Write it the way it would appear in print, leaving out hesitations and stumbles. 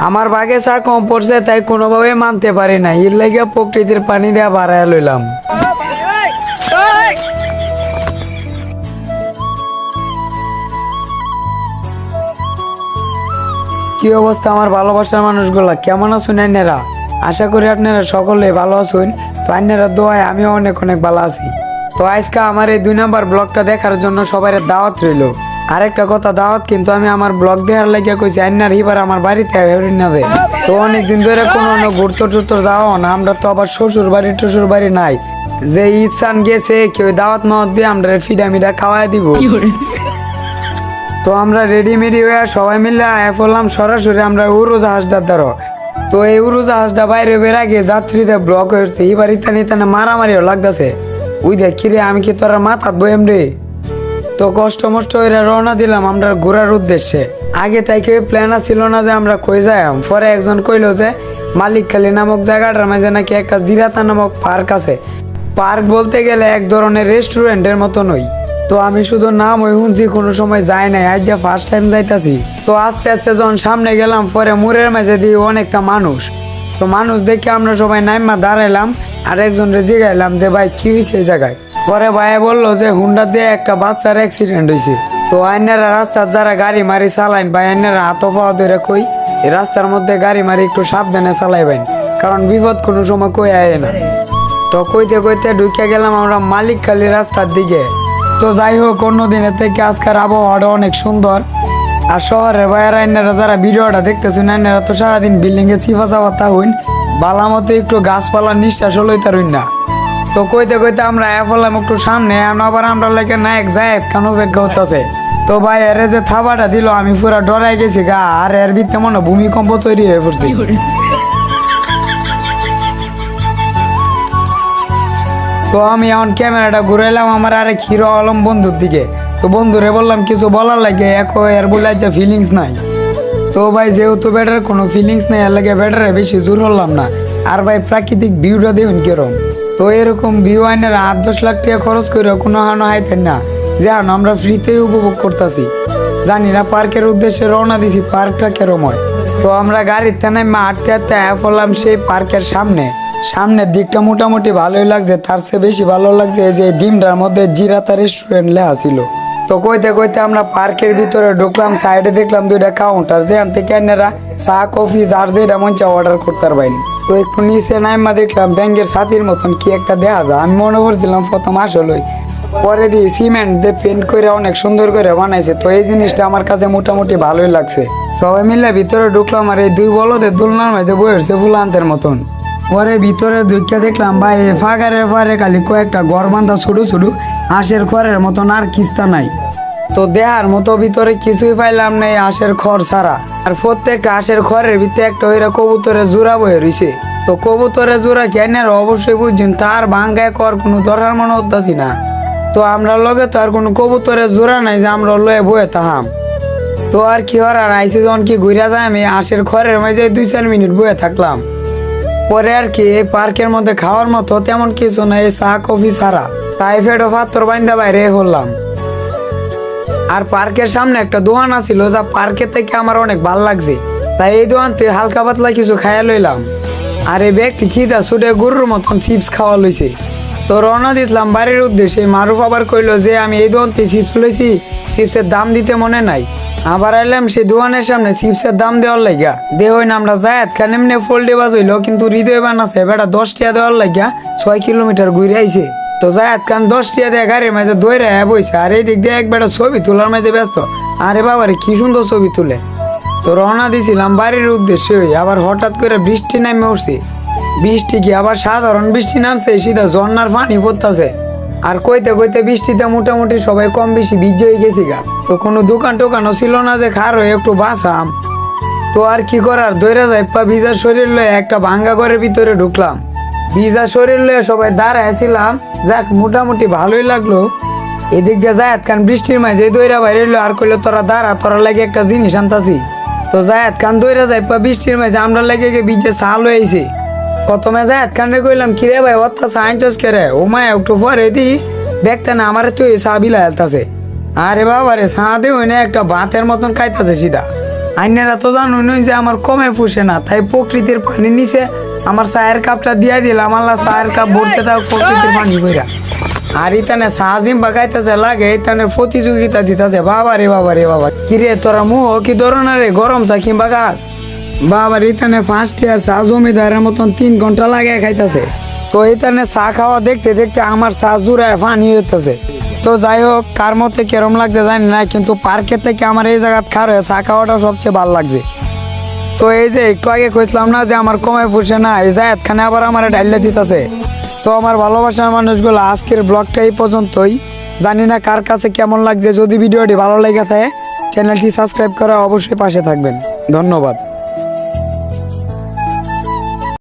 আমার ভাগে চা কম পড়ছে তাই কোনোভাবে মানতে পারি না, এর লাগিয়া প্রকৃতির পানি দেওয়া বাড়ায় লইলাম। কি অবস্থা আমার ভালোবাসার মানুষগুলা, কেমন আছেন আইনেরা? আশা করি আপনারা সকলে ভালো আছেন। তো আইনেরা দোয়ায় আমিও অনেক অনেক ভালো আছি। তো আজকে আমার এই 2 নাম্বার ব্লগটা দেখার জন্য সবাই দাওয়াত রইল। আরেকটা কথা, দাওয়াত কিন্তু আমি আমার ব্লগ দেখার লাগিয়া কইছি আইনার এবার আমার বাড়িতে নেবে। তো অনেকদিন ধরে কোনো ঘুরতে টুরতে যাওয়া না, আমরা তো আবার শ্বশুর বাড়ি টুসুর বাড়ি নাই যে ইচ্ছান গেছে কেউ দাওয়াত মাওয়াত দিয়ে আমরা ফিডা মিডা খাওয়াই দিব। তো আমরা রেডিমেডি হয়ে সবাই মিলে আয়া পড়লাম সরাসরি আমরা উড়োজাহাজটার দ্বারা। তো এই উড়োজাহাজটা বাইরে বের আগে যাত্রীদের ব্লক হয়েছে, এবার ইতানি টানে মারামারিও লাগতেছে। ওই দেখ কিরে আমি কি তোরা মাথাত বইম রে। তো কষ্ট মষ্ট এরা রওনা দিলাম আমরা ঘোরার উদ্দেশ্যে। আগে তাই কেউ প্ল্যান ছিল না যে আমরা কই যাইম। পরে একজন কইলো যে মালিকখালী নামক জায়গাটার মাঝে নাকি একটা জিরাতা নামক পার্ক আছে। পার্ক বলতে গেলে এক ধরনের রেস্টুরেন্টের মতো নই। তো আমি শুধু নাম ওই শুনছি, কোনো সময় যাই নাই, আজ যা ফার্স্ট টাইম যাইতাছি। তো আস্তে আস্তে যখন সামনে গেলাম পরে মোড়ের মাঝে দিয়ে অনেকটা মানুষ। তো মানুষ দেখে আমরা সবাই নাইমা দাঁড়াইলাম আর একজন জিগাইলাম যে ভাই কি হয়েছে এই জায়গায়। পরে ভাই বললো যে হুন্ডা দিয়ে একটা বাচ্চার অ্যাক্সিডেন্ট হয়েছে। তো আইনারা রাস্তার যারা গাড়ি মারি চালাইন ভাই আইনারা হাত পাওয়া ধরে কই এই রাস্তার মধ্যে গাড়ি মারি একটু সাবধানে চালাইবেন, কারণ বিপদ কোনো সময় কই আয় না। তো কইতে কইতে ঢুকে গেলাম আমরা মালিকখালী রাস্তার দিকে। তো যাই হোক, অন্যদিনের থেকে আজকের আবহাওয়াটা অনেক সুন্দর। আর শহরের বাইরে আইনারা যারা ভিডিওটা দেখতেছেন আইনারা তো সারাদিন বিল্ডিংয়ে সিফা চাওয়া তা হইন, বালা মতো একটু গাছপালার নিঃশ্বাস লইতে রইন না। তো কইতে কইতে আমরা পড়লাম একটু সামনে, আবার আমরা লাগে না এক জায়গায় কেন অপেক্ষা হতেছে। তো ভাই এর যে থাবাটা দিল আমি পুরা ডরাই গেছি গা, আর এর ভিতরে মনে ভূমিকম্প তৈরি হয়ে পড়ছে। তো আমি এখন ক্যামেরাটা ঘুরাইলাম আমার আরেক হিরো আলম বন্ধুর দিকে। তো বন্ধুরে বললাম কিছু বলার লাগে, এখন এর বলে যে ফিলিংস নাই। তো ভাই যেহেতু ব্যাটার কোনো ফিলিংস নেই এর লাগে ব্যাটারে বেশি জোর হলাম না। আর ভাই প্রাকৃতিক ভিউটা দেখুন কিরম। তো এরকম ভিউ আইনের 8-10 লাখ টাকা খরচ করে কোনো হানো হাইতেন না, যেন আমরা ফ্রিতেই উপভোগ করতেছি। জানি না পার্কের উদ্দেশ্যে রওনা দিছি, পার্কটা কেরম হয়। তো আমরা গাড়িতে নামে হাঁটতে হাঁটতে পড়লাম সেই পার্কের সামনে। সামনের দিকটা মোটামুটি ভালোই লাগছে, তার চেয়ে বেশি ভালো লাগছে এই যে ডিমটার মধ্যে জিরাতা রেস্টুরেন্ট লেখা ছিল। তো কইতে কইতে আমরা পার্কের ভিতরে ঢুকলাম, সাইডে দেখলাম 2টা কাউন্টার, যেখান থেকে আপনারা চা কফি যার যেটা মন চা অর্ডার করতে পারবেন। তো একটু নিচে নাইমা দেখলাম ব্যাংকের ছাতির মতন কি একটা দেখা যায়। আমি মনে করছিলাম প্রথম আসলেই, পরে দিয়ে সিমেন্ট দিয়ে পেন্ট করে অনেক সুন্দর করে বানাইছে। তো এই জিনিসটা আমার কাছে মোটামুটি ভালোই লাগছে। সবাই মিলে ভিতরে ঢুকলাম আর এই 2 বলদের দোলনার মাঝে বসেছে ফুলান্তের মতন। পরে ভিতরে ঢুকে দেখলাম ভাই ফাঁকারের পারে খালি কয়েকটা ঘর বান্ধা ছোট ছোট হাঁসের খড়ের মতন, আর কিস্তা নাই। তো দেহার মতো ভিতরে কিছুই পাইলাম না হাঁসের খড় ছাড়া। আর প্রত্যেকটা হাঁসের খড়ের ভিতরে একটা ওইরা কবুতরের জোড়া বয়ে রয়েছে। তো কবুতরের জোড়া কেন অবশ্যই বুঝছেন, তার ভাঙ্গায় কর কোনো দরকার মনে হতাছি না। তো আমরা লগে তো আর কোনো কবুতরের জোড়া নাই যে আমরা লয়ে বয়ে তাহাম। তো আর কি হর আর আইসে যখন কি ঘুরা যায় আমি হাঁসের খড়ের মাঝে 2-4 মিনিট বয়ে থাকলাম। পরে আর কি এই পার্কের মধ্যে খাওয়ার মতো তেমন কিছু নাই, চা কফি ছাড়া। তাই ফেটো পাত্র বাইন্দা বাইরে হলাম। আর পার্কের সামনে একটা দোকান আছিল যা পার্কের থেকে আমার অনেক ভালো লাগছে, তাই এই দোকান থেকে হালকা পাতলা কিছু খাইয়া লইলাম। আর এই ব্যক্তি খিদা ছুটে গরুর মতন চিপস খাওয়া লইছে। তো রওনা দিছিলাম বাড়ির উদ্দেশ্যে। মারুফ আবার কইলো যে আমি এই দোকান থেকে চিপস লইছি, চিপসের দাম দিতে মনে নাই। আবার আইলাম সেই দোকানের সামনে চিপসের দাম দেওয়ার লাগিয়া। দেহই না আমরা জায়াত খান এমনি ফোল্ডে বাজ হইলো, কিন্তু হৃদয় বানাছে বেটা 10 টাকা দেওয়ার লাগিয়া 6 কিলোমিটার ঘুরে আইছে। তো জায়াত খান 10 টাকা দিয়ে গাড়ির মাঝে দৌড়ে বইছে, আর এই দিক দিয়ে এক বেটা ছবি তোলার মাঝে ব্যস্ত। আরে বাবারে কি সুন্দর ছবি তুলে। তো রওনা দিছিলাম বাড়ির উদ্দেশ্যে, আবার হঠাৎ করে বৃষ্টি নামে উঠছে। বৃষ্টি কি আবার সাধারণ বৃষ্টি নামছে, সিধা ঝর্ণার পানি পড়তেছে। আর কইতে কইতে বৃষ্টিতে মোটামুটি সবাই কম বেশি ভিজে হয়ে গেছি গা। তো কোনো দোকান টোকানও ছিল না যে খার হয়ে একটু বাঁচাম। তো আর কি করার, দৈরা যায় ভিজা শরীর লয়ে একটা ভাঙ্গা ঘরের ভিতরে ঢুকলাম। ভিজা শরীর লয়ে সবাই দাঁড়াইছিলাম, যাক মোটামুটি ভালোই লাগলো। এদিক দিয়ে জায়াত খান বৃষ্টির মাঝে দৈরা বাইরে এলো আর কইলো তোরা দাঁড়া, তোরা লাগে একটা জিনিস আনতাছি। তো জায়াত খান দৈরা যায় বৃষ্টির মাঝে আমরা লাগে ভিজে চা লয়ে আইছি। প্রথমে জায়াত খান রে কইলাম কিরে ভাই অত্তা চা আনছস কে রে? ও মা একটু পরে দি দেখতে না আমার তুই চা বিলা হেলতাছে। আরে বাবা রে চা দে ওই না একটা ভাতের মতন খাইতাছে সিধা। আইনেরা তো জানুই যে আমার কমে ফুসে না, তাই প্রকৃতির পানি নিচে আমার চায়ের কাপটা দিয়ে দিলাম, আল্লাহ চায়ের কাপ ভরতে থাক প্রকৃতির পানি বইরা। আর ইতানে সাহাজিম বাগাইতেছে লাগে, ইতানে প্রতিযোগিতা দিতেছে। বাবা রে বাবা রে বাবা, কিরে তোরা মুহ কি ধরনের রে, গরম চা কিংবা গাছ? বাবার ইতানে ফার্স্ট ইয়ার চা জমিদারের মতন 3 ঘন্টা লাগে খাইতেছে। তো ইতানে চা খাওয়া দেখতে দেখতে আমার চা জুড়ায় পানি হইতেছে। তো যাই হোক, কার মতে কেরম লাগছে জানি না, কিন্তু পার্কে থেকে আমার এই জায়গা খারে চা খাওয়াটা সবচেয়ে ভালো লাগছে। তো এই যে একটু আগে কইছিলাম না যে আমার কমে ফুসে না, এই জায়গাখানে আবার আমার ডাইলে দিতেছে। তো আমার ভালোবাসার মানুষগুলো, আজকের ব্লগটা এই পর্যন্তই। জানি না কার কাছে কেমন লাগছে। যদি ভিডিওটি ভালো লেগে থাকে চ্যানেলটি সাবস্ক্রাইব করে অবশ্যই পাশে থাকবেন। ধন্যবাদ।